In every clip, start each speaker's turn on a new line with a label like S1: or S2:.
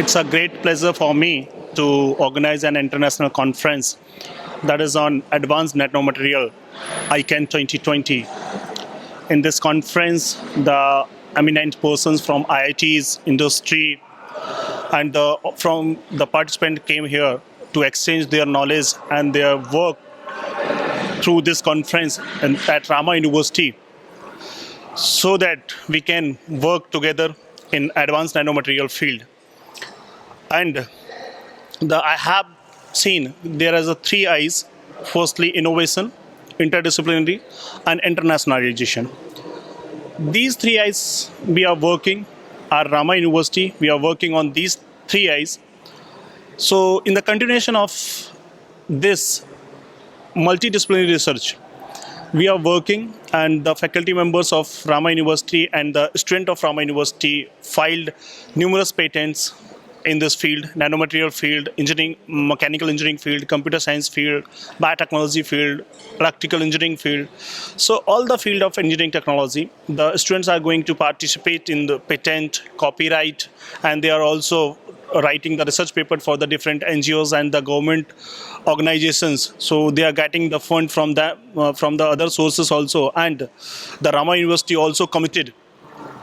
S1: It's a great pleasure for me to organize an international conference that is on Advanced Nanomaterial ICAN2020. In this conference, the eminent persons from IITs, industry, and from the participant came here to exchange their knowledge and their work through this conference at Rama University, so that we can work together in advanced nanomaterial field. And I have seen there is a three I's. Firstly, innovation, interdisciplinary, and internationalization. These three I's we are working at Rama University. We are working on these three I's. So in the continuation of this multidisciplinary research, we are working, and the faculty members of Rama University and the student of Rama University filed numerous patents in this field: nanomaterial field, engineering, mechanical engineering field, computer science field, biotechnology field, electrical engineering field. So all the field of engineering technology, the students are going to participate in the patent, copyright, and they are also writing the research paper for the different NGOs and the government organizations. So they are getting the fund from the other sources also. And the Rama University also committed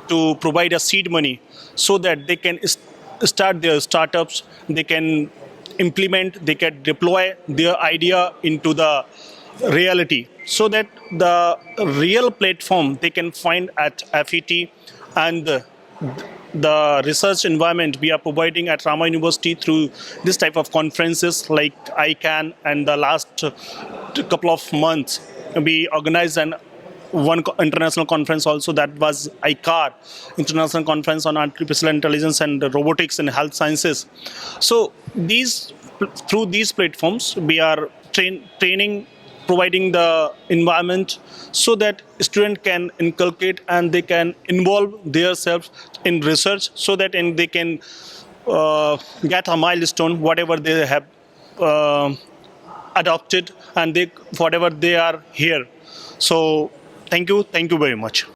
S1: to provide a seed money so that they can start their startups, they can implement, they can deploy their idea into the reality, so that the real platform they can find at FET. And the research environment we are providing at Rama University through this type of conferences like ICAN, and the last couple of months we organized one international conference also, that was ICAR, International Conference on Artificial Intelligence and Robotics in Health Sciences. So through these platforms we are training, providing the environment so that students can inculcate and they can involve themselves in research, so that they can get a milestone whatever they have adopted, and whatever they are here. So thank you very much.